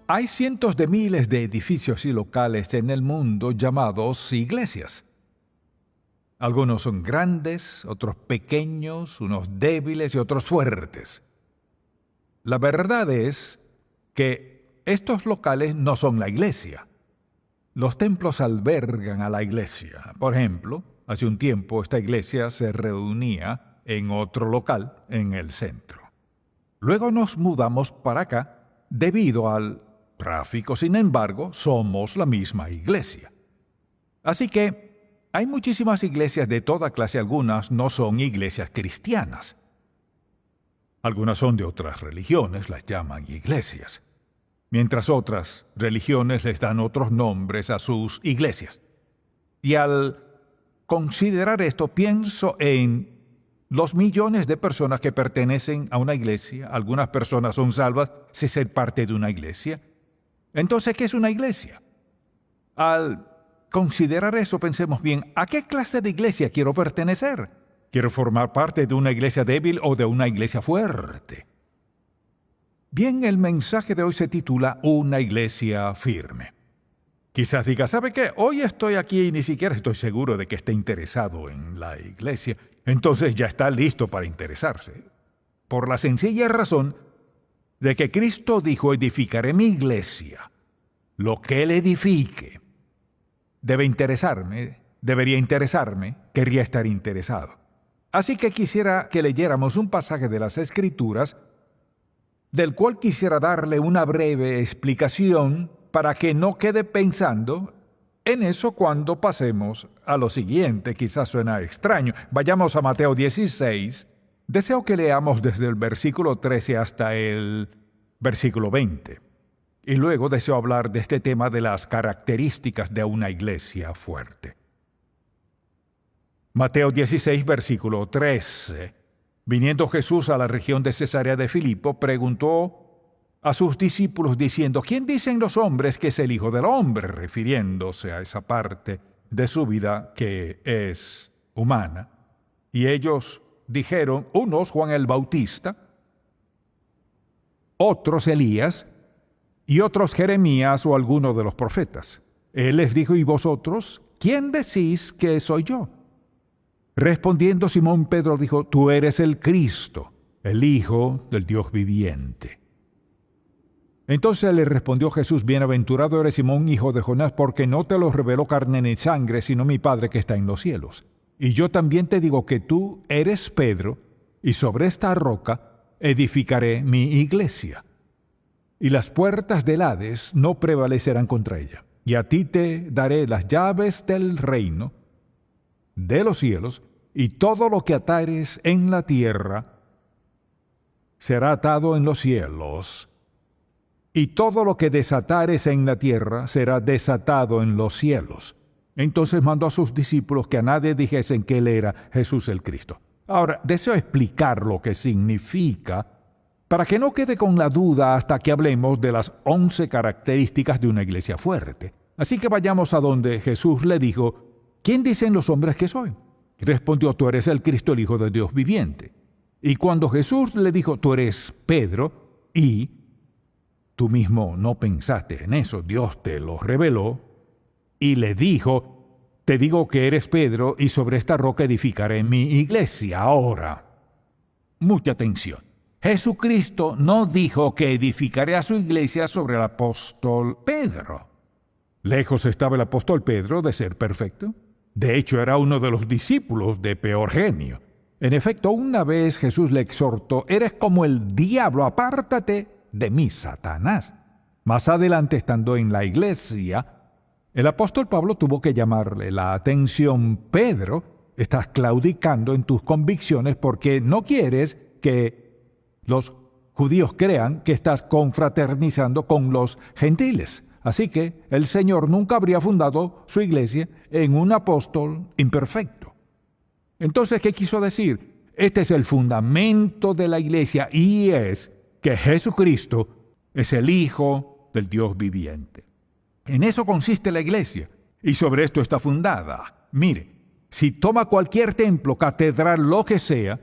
Hay cientos de miles de edificios y locales en el mundo llamados iglesias. Algunos son grandes, otros pequeños, unos débiles y otros fuertes. La verdad es que estos locales no son la iglesia. Los templos albergan a la iglesia. Por ejemplo, hace un tiempo esta iglesia se reunía en otro local en el centro. Luego nos mudamos para acá debido al tráfico. Sin embargo, somos la misma iglesia. Así que hay muchísimas iglesias de toda clase. Algunas no son iglesias cristianas. Algunas son de otras religiones, las llaman iglesias, mientras otras religiones les dan otros nombres a sus iglesias. Y al considerar esto, pienso en los millones de personas que pertenecen a una iglesia. Algunas personas son salvas sin ser parte de una iglesia. Entonces, ¿qué es una iglesia? Al considerar eso, pensemos bien, ¿a qué clase de iglesia quiero pertenecer? ¿Quiero formar parte de una iglesia débil o de una iglesia fuerte? Bien, el mensaje de hoy se titula Una iglesia firme. Quizás diga, ¿sabe qué? Hoy estoy aquí y ni siquiera estoy seguro de que esté interesado en la iglesia. Entonces ya está listo para interesarse. Por la sencilla razón de que Cristo dijo, edificaré mi iglesia. Lo que Él edifique debe interesarme, debería interesarme, querría estar interesado. Así que quisiera que leyéramos un pasaje de las Escrituras, del cual quisiera darle una breve explicación para que no quede pensando en eso cuando pasemos a lo siguiente. Quizás suena extraño. Vayamos a Mateo 16. Deseo que leamos desde el versículo 13 hasta el versículo 20. Y luego deseo hablar de este tema de las características de una iglesia fuerte. Mateo 16, versículo 13. Viniendo Jesús a la región de Cesarea de Filipo, preguntó a sus discípulos diciendo, ¿quién dicen los hombres que es el Hijo del Hombre? Refiriéndose a esa parte de su vida que es humana. Y ellos dijeron, unos Juan el Bautista, otros Elías, y otros Jeremías o alguno de los profetas. Él les dijo, ¿y vosotros? ¿Quién decís que soy yo? Respondiendo Simón Pedro dijo, tú eres el Cristo, el Hijo del Dios viviente. Entonces le respondió Jesús, bienaventurado eres Simón, hijo de Jonás, porque no te lo reveló carne ni sangre, sino mi Padre que está en los cielos. Y yo también te digo que tú eres Pedro, y sobre esta roca edificaré mi iglesia. Y las puertas del Hades no prevalecerán contra ella. Y a ti te daré las llaves del reino de los cielos, y todo lo que atares en la tierra será atado en los cielos, y todo lo que desatares en la tierra será desatado en los cielos. Entonces mandó a sus discípulos que a nadie dijesen que él era Jesús el Cristo. Ahora, deseo explicar lo que significa para que no quede con la duda hasta que hablemos de las 11 características de una iglesia fuerte. Así que vayamos a donde Jesús le dijo, ¿quién dicen los hombres que soy? Respondió, tú eres el Cristo, el Hijo de Dios viviente. Y cuando Jesús le dijo, tú eres Pedro, y tú mismo no pensaste en eso, Dios te lo reveló, y le dijo, te digo que eres Pedro, y sobre esta roca edificaré mi iglesia. Ahora, mucha atención. Jesucristo no dijo que edificaré a su iglesia sobre el apóstol Pedro. Lejos estaba el apóstol Pedro de ser perfecto. De hecho, era uno de los discípulos de peor genio. En efecto, una vez Jesús le exhortó, eres como el diablo, apártate de mí, Satanás. Más adelante, estando en la iglesia, el apóstol Pablo tuvo que llamarle la atención. Pedro, estás claudicando en tus convicciones porque no quieres que los judíos crean que estás confraternizando con los gentiles. Así que el Señor nunca habría fundado su iglesia en un apóstol imperfecto. Entonces, ¿qué quiso decir? Este es el fundamento de la iglesia y es que Jesucristo es el Hijo del Dios viviente. En eso consiste la iglesia y sobre esto está fundada. Mire, si toma cualquier templo, catedral, lo que sea,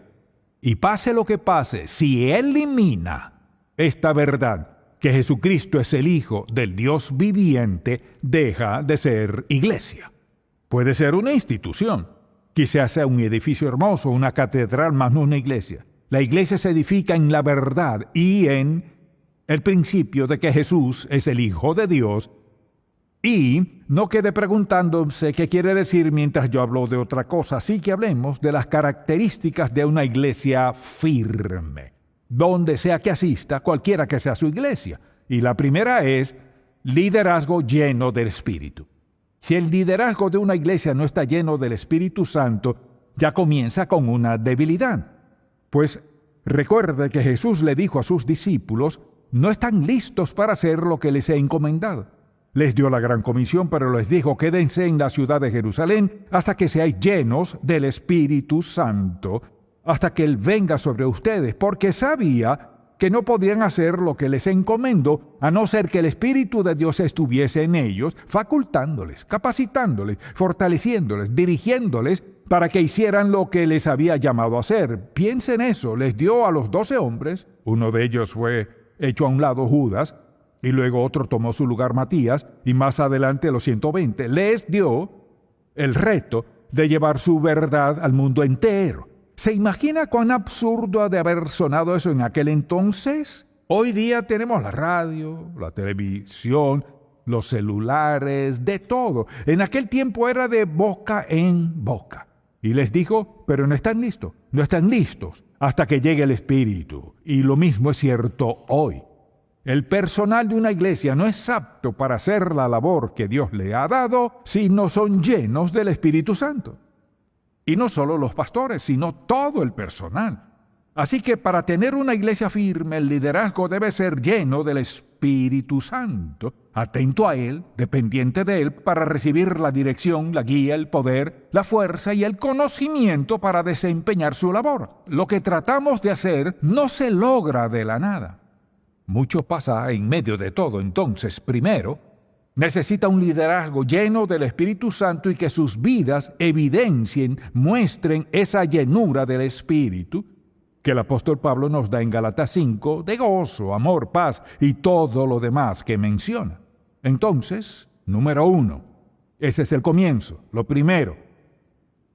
y pase lo que pase, si elimina esta verdad, que Jesucristo es el Hijo del Dios viviente, deja de ser iglesia. Puede ser una institución, quizás sea un edificio hermoso, una catedral, más no una iglesia. La iglesia se edifica en la verdad y en el principio de que Jesús es el Hijo de Dios. Y no quede preguntándose qué quiere decir mientras yo hablo de otra cosa. Así que hablemos de las características de una iglesia firme, donde sea que asista, cualquiera que sea su iglesia. Y la primera es liderazgo lleno del Espíritu. Si el liderazgo de una iglesia no está lleno del Espíritu Santo, ya comienza con una debilidad. Pues recuerde que Jesús le dijo a sus discípulos, no están listos para hacer lo que les he encomendado. Les dio la gran comisión, pero les dijo, quédense en la ciudad de Jerusalén hasta que seáis llenos del Espíritu Santo, hasta que Él venga sobre ustedes, porque sabía que no podrían hacer lo que les encomendó, a no ser que el Espíritu de Dios estuviese en ellos, facultándoles, capacitándoles, fortaleciéndoles, dirigiéndoles, para que hicieran lo que les había llamado a hacer. Piensen eso, les dio a los 12 hombres, uno de ellos fue hecho a un lado, Judas, y luego otro tomó su lugar, Matías, y más adelante los 120. Les dio el reto de llevar su verdad al mundo entero. ¿Se imagina cuán absurdo ha de haber sonado eso en aquel entonces? Hoy día tenemos la radio, la televisión, los celulares, de todo. En aquel tiempo era de boca en boca. Y les dijo, pero no están listos, no están listos hasta que llegue el Espíritu. Y lo mismo es cierto hoy. El personal de una iglesia no es apto para hacer la labor que Dios le ha dado si no son llenos del Espíritu Santo. Y no solo los pastores, sino todo el personal. Así que para tener una iglesia firme, el liderazgo debe ser lleno del Espíritu Santo, atento a Él, dependiente de Él, para recibir la dirección, la guía, el poder, la fuerza y el conocimiento para desempeñar su labor. Lo que tratamos de hacer no se logra de la nada. Mucho pasa en medio de todo. Entonces, primero, necesita un liderazgo lleno del Espíritu Santo y que sus vidas evidencien, muestren esa llenura del Espíritu que el apóstol Pablo nos da en Gálatas 5, de gozo, amor, paz y todo lo demás que menciona. Entonces, número 1, ese es el comienzo, lo primero,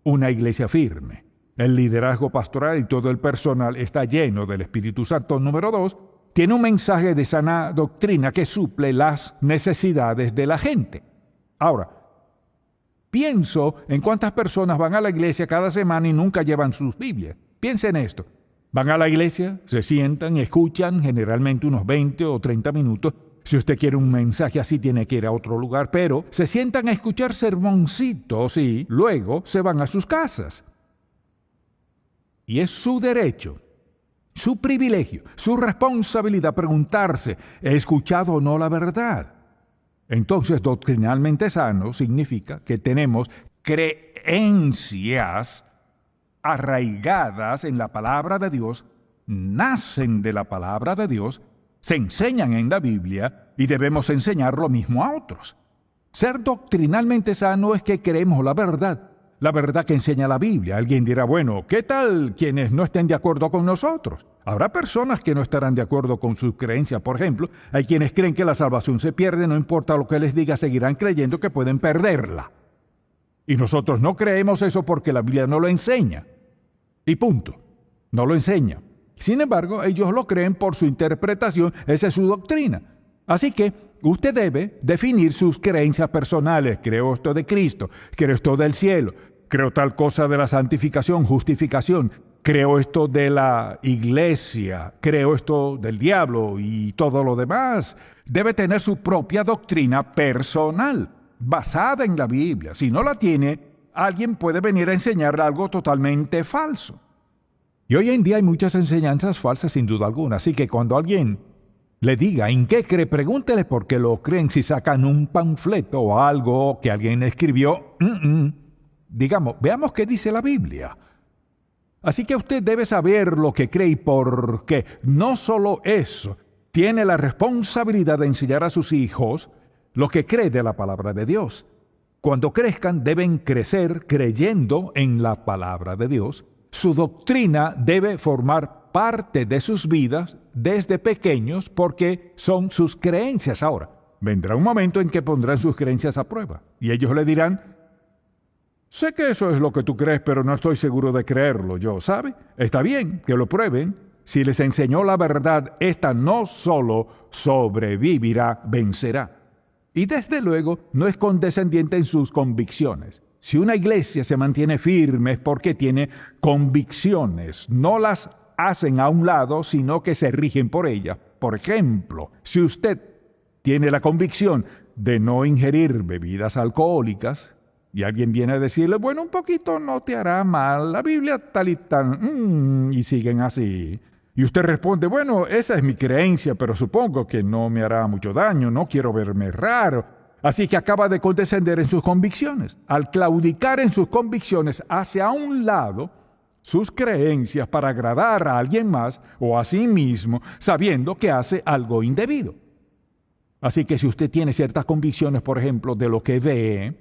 una iglesia firme. El liderazgo pastoral y todo el personal está lleno del Espíritu Santo. Número 2, tiene un mensaje de sana doctrina que suple las necesidades de la gente. Ahora, pienso en cuántas personas van a la iglesia cada semana y nunca llevan sus Biblias. Piensen en esto. Van a la iglesia, se sientan, escuchan generalmente unos 20 o 30 minutos. Si usted quiere un mensaje así, tiene que ir a otro lugar, pero se sientan a escuchar sermoncitos y luego se van a sus casas. Y es su derecho, su privilegio, su responsabilidad preguntarse, ¿he escuchado o no la verdad? Entonces, doctrinalmente sano significa que tenemos creencias arraigadas en la palabra de Dios, nacen de la palabra de Dios, se enseñan en la Biblia y debemos enseñar lo mismo a otros. Ser doctrinalmente sano es que creemos la verdad que enseña la Biblia. Alguien dirá, bueno, ¿qué tal quienes no estén de acuerdo con nosotros? Habrá personas que no estarán de acuerdo con sus creencias. Por ejemplo, hay quienes creen que la salvación se pierde, no importa lo que les diga, seguirán creyendo que pueden perderla. Y nosotros no creemos eso porque la Biblia no lo enseña. Y punto. No lo enseña. Sin embargo, ellos lo creen por su interpretación, esa es su doctrina. Así que usted debe definir sus creencias personales. Creo esto de Cristo, creo esto del cielo, creo tal cosa de la santificación, justificación, creo esto de la iglesia, creo esto del diablo y todo lo demás. Debe tener su propia doctrina personal, basada en la Biblia. Si no la tiene, alguien puede venir a enseñarle algo totalmente falso. Y hoy en día hay muchas enseñanzas falsas sin duda alguna, así que cuando alguien le diga en qué cree, pregúntele por qué lo creen. Si sacan un panfleto o algo que alguien escribió, digamos, veamos qué dice la Biblia. Así que usted debe saber lo que cree y por qué. No solo eso, tiene la responsabilidad de enseñar a sus hijos lo que cree de la palabra de Dios. Cuando crezcan, deben crecer creyendo en la palabra de Dios. Su doctrina debe formar parte de sus vidas desde pequeños porque son sus creencias ahora. Vendrá un momento en que pondrán sus creencias a prueba y ellos le dirán: sé que eso es lo que tú crees, pero no estoy seguro de creerlo yo, ¿sabe? Está bien, que lo prueben. Si les enseñó la verdad, esta no solo sobrevivirá, vencerá. Y desde luego no es condescendiente en sus convicciones. Si una iglesia se mantiene firme es porque tiene convicciones. No las hacen a un lado, sino que se rigen por ellas. Por ejemplo, si usted tiene la convicción de no ingerir bebidas alcohólicas, y alguien viene a decirle: bueno, un poquito no te hará mal, la Biblia tal y tal, y siguen así. Y usted responde: bueno, esa es mi creencia, pero supongo que no me hará mucho daño, no quiero verme raro. Así que acaba de condescender en sus convicciones. Al claudicar en sus convicciones, hace a un lado sus creencias para agradar a alguien más o a sí mismo, sabiendo que hace algo indebido. Así que si usted tiene ciertas convicciones, por ejemplo, de lo que ve,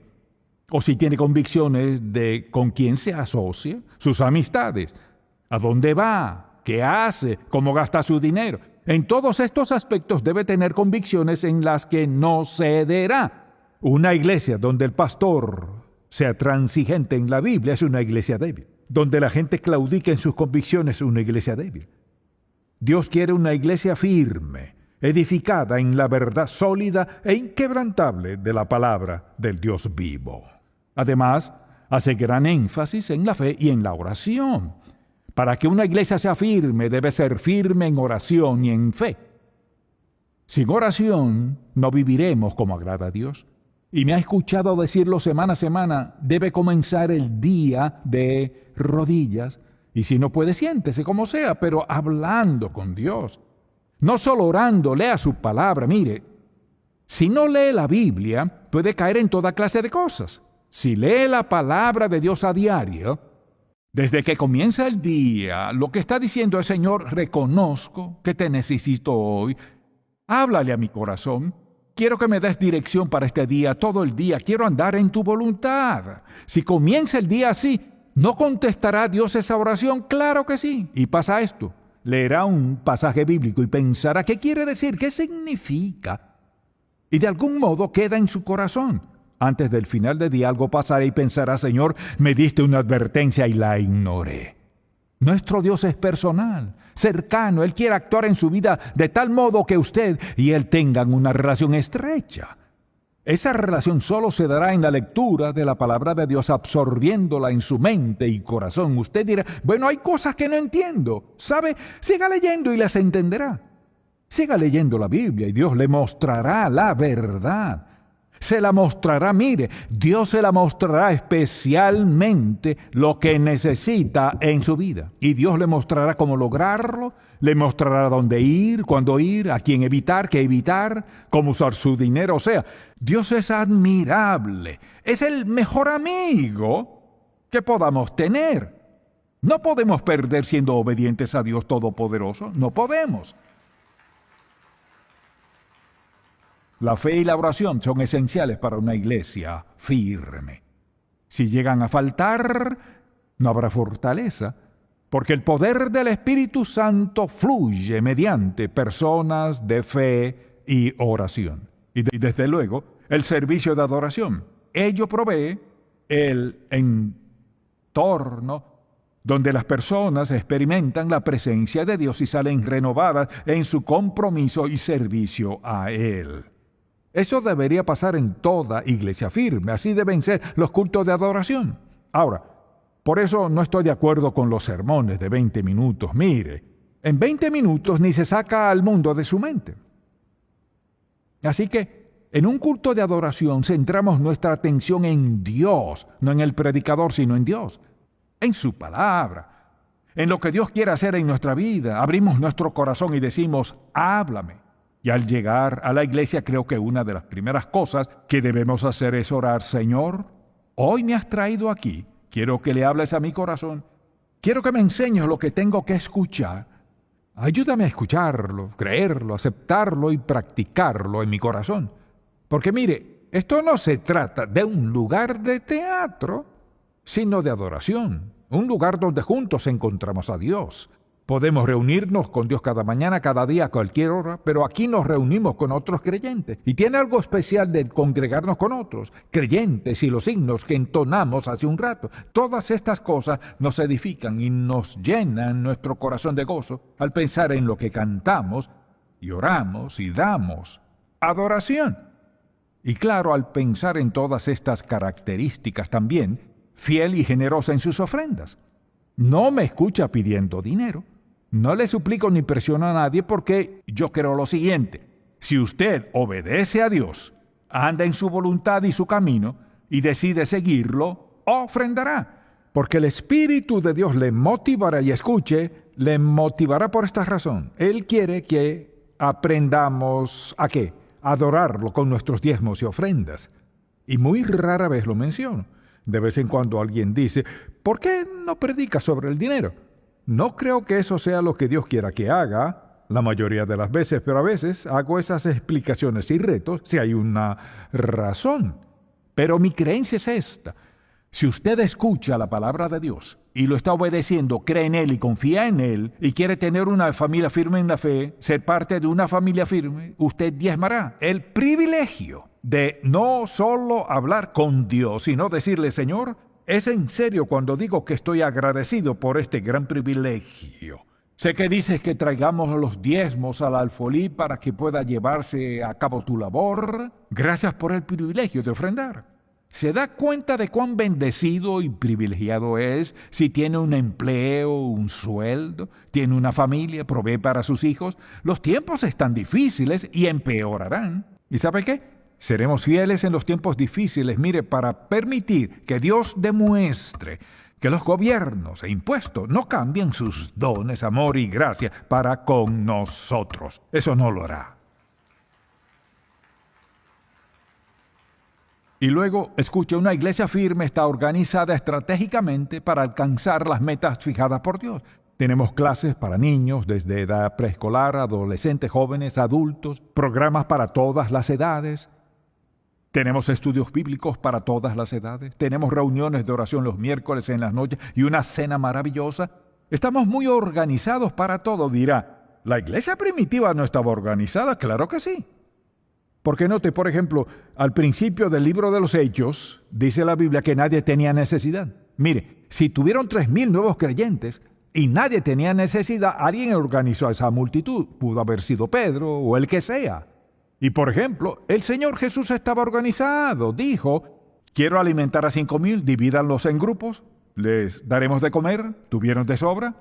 o si tiene convicciones de con quién se asocia, sus amistades, a dónde va, qué hace, cómo gasta su dinero. En todos estos aspectos debe tener convicciones en las que no cederá. Una iglesia donde el pastor sea transigente en la Biblia es una iglesia débil. Donde la gente claudica en sus convicciones es una iglesia débil. Dios quiere una iglesia firme, edificada en la verdad sólida e inquebrantable de la palabra del Dios vivo. Además, hace gran énfasis en la fe y en la oración. Para que una iglesia sea firme, debe ser firme en oración y en fe. Sin oración, no viviremos como agrada a Dios. Y me ha escuchado decirlo semana a semana: debe comenzar el día de rodillas. Y si no puede, siéntese como sea, pero hablando con Dios. No solo orando, lea su palabra. Mire, si no lee la Biblia, puede caer en toda clase de cosas. Si lee la palabra de Dios a diario, desde que comienza el día, lo que está diciendo es: Señor, reconozco que te necesito hoy. Háblale a mi corazón. Quiero que me des dirección para este día, todo el día. Quiero andar en tu voluntad. Si comienza el día así, ¿no contestará Dios esa oración? Claro que sí. Y pasa esto. Leerá un pasaje bíblico y pensará: ¿qué quiere decir? ¿Qué significa? Y de algún modo queda en su corazón. Antes del final del día algo pasará y pensará: Señor, me diste una advertencia y la ignoré. Nuestro Dios es personal, cercano. Él quiere actuar en su vida de tal modo que usted y Él tengan una relación estrecha. Esa relación solo se dará en la lectura de la palabra de Dios, absorbiéndola en su mente y corazón. Usted dirá: bueno, hay cosas que no entiendo. ¿Sabe? Siga leyendo y las entenderá. Siga leyendo la Biblia y Dios le mostrará la verdad. Se la mostrará, mire, Dios se la mostrará especialmente lo que necesita en su vida. Y Dios le mostrará cómo lograrlo, le mostrará dónde ir, cuándo ir, a quién evitar, qué evitar, cómo usar su dinero. O sea, Dios es admirable, es el mejor amigo que podamos tener. No podemos perder siendo obedientes a Dios Todopoderoso, no podemos. La fe y la oración son esenciales para una iglesia firme. Si llegan a faltar, no habrá fortaleza, porque el poder del Espíritu Santo fluye mediante personas de fe y oración. Y desde luego, el servicio de adoración. Ello provee el entorno donde las personas experimentan la presencia de Dios y salen renovadas en su compromiso y servicio a Él. Eso debería pasar en toda iglesia firme. Así deben ser los cultos de adoración. Ahora, por eso no estoy de acuerdo con los sermones de 20 minutos. Mire, en 20 minutos ni se saca al mundo de su mente. Así que, en un culto de adoración centramos nuestra atención en Dios, no en el predicador, sino en Dios, en su palabra, en lo que Dios quiere hacer en nuestra vida. Abrimos nuestro corazón y decimos: háblame. Y al llegar a la iglesia, creo que una de las primeras cosas que debemos hacer es orar: Señor, hoy me has traído aquí. Quiero que le hables a mi corazón. Quiero que me enseñes lo que tengo que escuchar. Ayúdame a escucharlo, creerlo, aceptarlo y practicarlo en mi corazón. Porque mire, esto no se trata de un lugar de teatro, sino de adoración. Un lugar donde juntos encontramos a Dios. Podemos reunirnos con Dios cada mañana, cada día, a cualquier hora, pero aquí nos reunimos con otros creyentes. Y tiene algo especial de congregarnos con otros creyentes y los himnos que entonamos hace un rato. Todas estas cosas nos edifican y nos llenan nuestro corazón de gozo al pensar en lo que cantamos y oramos y damos. Adoración. Y claro, al pensar en todas estas características también, fiel y generosa en sus ofrendas. No me escucha pidiendo dinero. No le suplico ni presiono a nadie porque yo creo lo siguiente. Si usted obedece a Dios, anda en su voluntad y su camino y decide seguirlo, ofrendará. Porque el Espíritu de Dios le motivará y escuche, le motivará por esta razón. Él quiere que aprendamos ¿a qué? A adorarlo con nuestros diezmos y ofrendas. Y muy rara vez lo menciono. De vez en cuando alguien dice, ¿por qué no predica sobre el dinero? No creo que eso sea lo que Dios quiera que haga, la mayoría de las veces, pero a veces hago esas explicaciones y retos si hay una razón. Pero mi creencia es esta. Si usted escucha la palabra de Dios y lo está obedeciendo, cree en Él y confía en Él, y quiere tener una familia firme en la fe, ser parte de una familia firme, usted diezmará. El privilegio de no solo hablar con Dios, sino decirle, Señor, es en serio cuando digo que estoy agradecido por este gran privilegio. Sé que dices que traigamos los diezmos al alfolí para que pueda llevarse a cabo tu labor. Gracias por el privilegio de ofrendar. ¿Se da cuenta de cuán bendecido y privilegiado es si tiene un empleo, un sueldo, tiene una familia, provee para sus hijos? Los tiempos están difíciles y empeorarán. ¿Y sabe qué? Seremos fieles en los tiempos difíciles, mire, para permitir que Dios demuestre que los gobiernos e impuestos no cambian sus dones, amor y gracia para con nosotros. Eso no lo hará. Y luego, escuche, una iglesia firme está organizada estratégicamente para alcanzar las metas fijadas por Dios. Tenemos clases para niños desde edad preescolar, adolescentes, jóvenes, adultos, programas para todas las edades. Tenemos estudios bíblicos para todas las edades. Tenemos reuniones de oración los miércoles en las noches y una cena maravillosa. Estamos muy organizados para todo. Dirá, ¿la iglesia primitiva no estaba organizada? Claro que sí. Porque note, por ejemplo, al principio del libro de los Hechos, dice la Biblia que nadie tenía necesidad. Mire, si tuvieron 3,000 nuevos creyentes y nadie tenía necesidad, alguien organizó a esa multitud. Pudo haber sido Pedro o el que sea. Y por ejemplo, el Señor Jesús estaba organizado. Dijo, quiero alimentar a 5,000, divídanlos en grupos, les daremos de comer, tuvieron de sobra.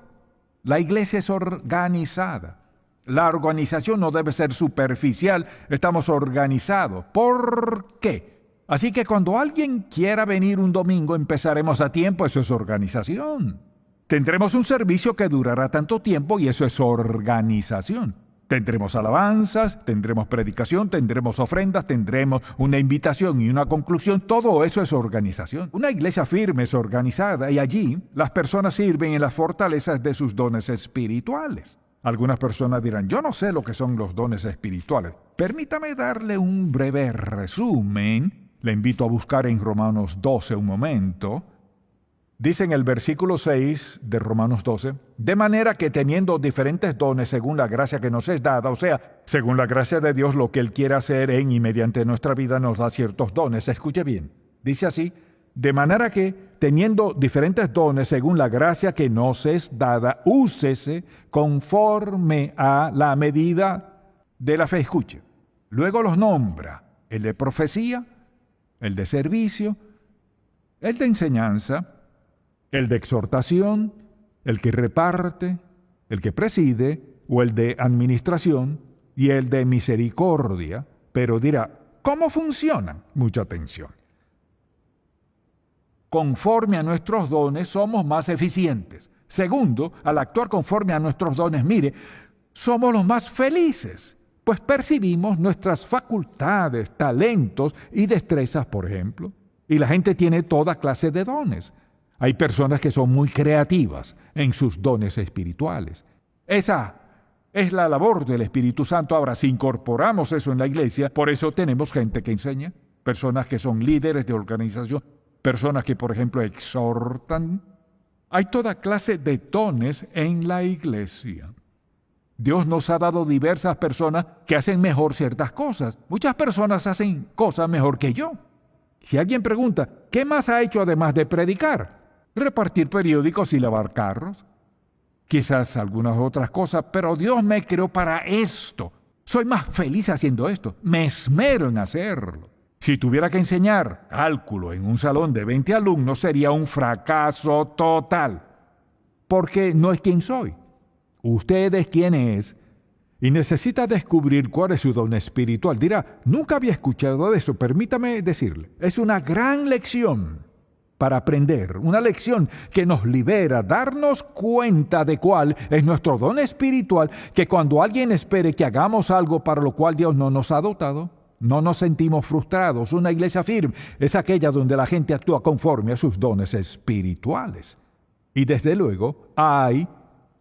La iglesia es organizada. La organización no debe ser superficial, estamos organizados. ¿Por qué? Así que cuando alguien quiera venir un domingo, empezaremos a tiempo, eso es organización. Tendremos un servicio que durará tanto tiempo y eso es organización. Tendremos alabanzas, tendremos predicación, tendremos ofrendas, tendremos una invitación y una conclusión. Todo eso es organización. Una iglesia firme es organizada y allí las personas sirven en las fortalezas de sus dones espirituales. Algunas personas dirán, yo no sé lo que son los dones espirituales. Permítame darle un breve resumen. Le invito a buscar en Romanos 12 un momento. Dice en el versículo 6 de Romanos 12, de manera que teniendo diferentes dones según la gracia que nos es dada, o sea, según la gracia de Dios, lo que Él quiere hacer en y mediante nuestra vida nos da ciertos dones. Escuche bien, dice así, de manera que teniendo diferentes dones según la gracia que nos es dada, úsese conforme a la medida de la fe. Escuche, luego los nombra, el de profecía, el de servicio, el de enseñanza, el de exhortación, el que reparte, el que preside, o el de administración, y el de misericordia. Pero dirá, ¿cómo funcionan? Mucha atención. Conforme a nuestros dones somos más eficientes. Segundo, al actuar conforme a nuestros dones, mire, somos los más felices, pues percibimos nuestras facultades, talentos y destrezas, por ejemplo. Y la gente tiene toda clase de dones. Hay personas que son muy creativas en sus dones espirituales. Esa es la labor del Espíritu Santo. Ahora, si incorporamos eso en la iglesia, por eso tenemos gente que enseña, personas que son líderes de organización, personas que, por ejemplo, exhortan, Hay toda clase de dones en la iglesia. Dios nos ha dado diversas personas que hacen mejor ciertas cosas. Muchas personas hacen cosas mejor que yo. Si alguien pregunta, ¿qué más ha hecho además de predicar? Repartir periódicos y lavar carros. Quizás algunas otras cosas, pero Dios me creó para esto. Soy más feliz haciendo esto. Me esmero en hacerlo. Si tuviera que enseñar cálculo en un salón de 20 alumnos, sería un fracaso total. Porque no es quien soy. Usted es quien es. Y necesita descubrir cuál es su don espiritual. Dirá, nunca había escuchado de eso. Permítame decirle. Es una gran lección para aprender. Una lección que nos libera, darnos cuenta de cuál es nuestro don espiritual, que cuando alguien espere que hagamos algo para lo cual Dios no nos ha dotado, no nos sentimos frustrados. Una iglesia firme es aquella donde la gente actúa conforme a sus dones espirituales. Y desde luego hay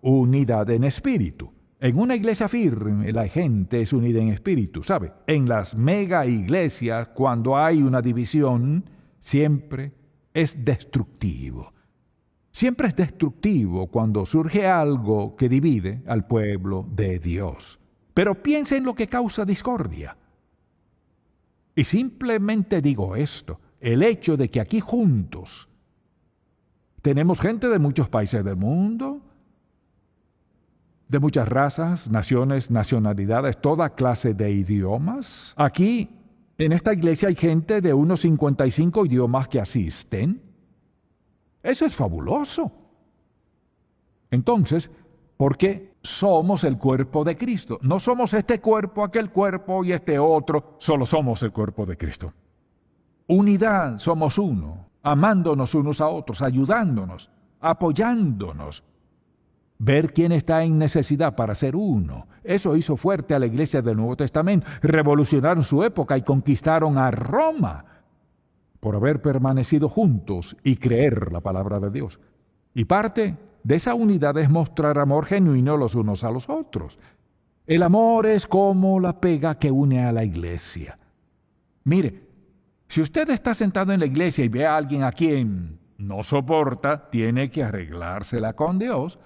unidad en espíritu. En una iglesia firme, la gente es unida en espíritu, ¿sabe? En las mega iglesias, cuando hay una división, siempre es destructivo. Siempre es destructivo cuando surge algo que divide al pueblo de Dios. Pero piensa en lo que causa discordia. Y simplemente digo esto, el hecho de que aquí juntos tenemos gente de muchos países del mundo, de muchas razas, naciones, nacionalidades, toda clase de idiomas. Aquí, en esta iglesia, hay gente de unos 55 idiomas que asisten. Eso es fabuloso. Entonces, ¿por qué somos el cuerpo de Cristo? No somos este cuerpo, aquel cuerpo y este otro. Solo somos el cuerpo de Cristo. Unidad, somos uno, amándonos unos a otros, ayudándonos, apoyándonos. Ver quién está en necesidad para ser uno. Eso hizo fuerte a la iglesia del Nuevo Testamento. Revolucionaron su época y conquistaron a Roma por haber permanecido juntos y creer la palabra de Dios. Y parte de esa unidad es mostrar amor genuino los unos a los otros. El amor es como la pega que une a la iglesia. Mire, si usted está sentado en la iglesia y ve a alguien a quien no soporta, tiene que arreglársela con Dios.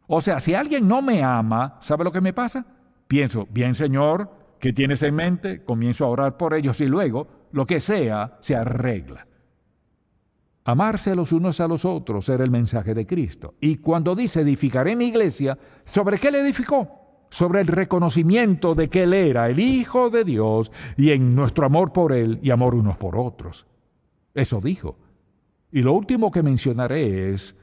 O sea, si alguien no me ama, ¿sabe lo que me pasa? Pienso, bien Señor, ¿qué tienes en mente? Comienzo a orar por ellos y luego, lo que sea, se arregla. Amarse los unos a los otros era el mensaje de Cristo. Y cuando dice, edificaré mi iglesia, ¿sobre qué le edificó? Sobre el reconocimiento de que Él era el Hijo de Dios y en nuestro amor por Él y amor unos por otros. Eso dijo. Y lo último que mencionaré es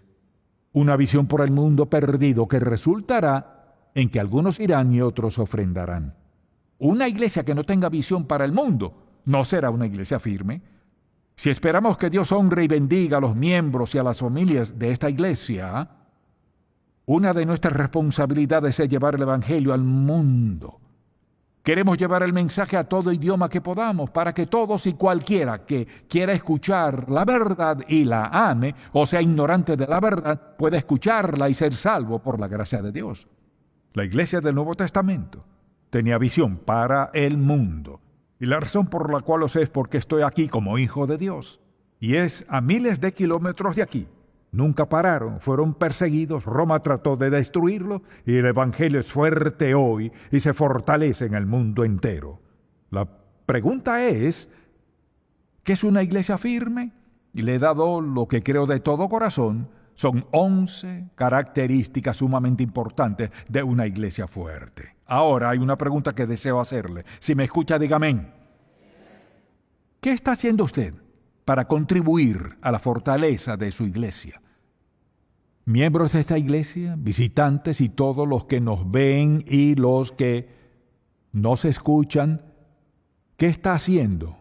una visión por el mundo perdido que resultará en que algunos irán y otros ofrendarán. Una iglesia que no tenga visión para el mundo no será una iglesia firme. Si esperamos que Dios honre y bendiga a los miembros y a las familias de esta iglesia, una de nuestras responsabilidades es llevar el Evangelio al mundo. Queremos llevar el mensaje a todo idioma que podamos para que todos y cualquiera que quiera escuchar la verdad y la ame, o sea ignorante de la verdad, pueda escucharla y ser salvo por la gracia de Dios. La iglesia del Nuevo Testamento tenía visión para el mundo. Y la razón por la cual lo sé es porque estoy aquí como hijo de Dios. Y es a miles de kilómetros de aquí. Nunca pararon, fueron perseguidos, Roma trató de destruirlo y el Evangelio es fuerte hoy y se fortalece en el mundo entero. La pregunta es, ¿qué es una iglesia firme? Y le he dado lo que creo de todo corazón, son 11 características sumamente importantes de una iglesia fuerte. Ahora hay una pregunta que deseo hacerle. Si me escucha, diga amén. ¿Qué está haciendo usted para contribuir a la fortaleza de su iglesia? Miembros de esta iglesia, visitantes y todos los que nos ven y los que nos escuchan, ¿qué está haciendo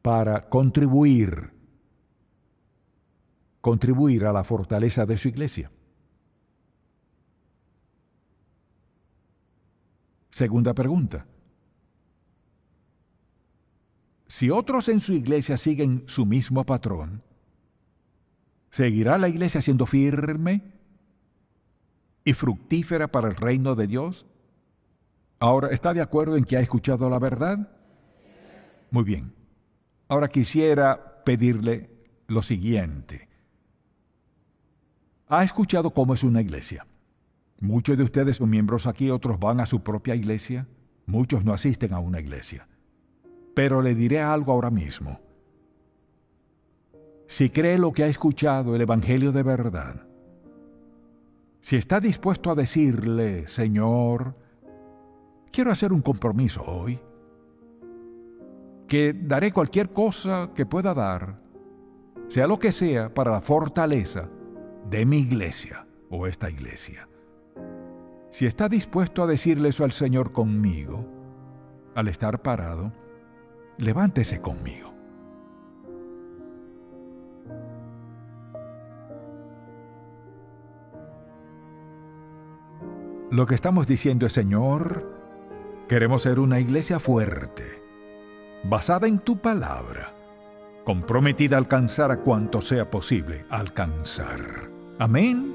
para contribuir a la fortaleza de su iglesia? Segunda pregunta. Si otros en su iglesia siguen su mismo patrón, ¿seguirá la iglesia siendo firme y fructífera para el reino de Dios? Ahora, ¿está de acuerdo en que ha escuchado la verdad? Muy bien. Ahora quisiera pedirle lo siguiente. ha escuchado cómo es una iglesia. Muchos de ustedes son miembros aquí, otros van a su propia iglesia. Muchos no asisten a una iglesia. Pero le diré algo ahora mismo. Si cree lo que ha escuchado, el Evangelio de verdad, si está dispuesto a decirle, Señor, quiero hacer un compromiso hoy, que daré cualquier cosa que pueda dar, sea lo que sea, para la fortaleza de mi iglesia o esta iglesia. Si está dispuesto a decirle eso al Señor conmigo, al estar parado, levántese conmigo. Lo que estamos diciendo es, Señor, queremos ser una iglesia fuerte, basada en tu palabra, comprometida a alcanzar a cuanto sea posible alcanzar. Amén.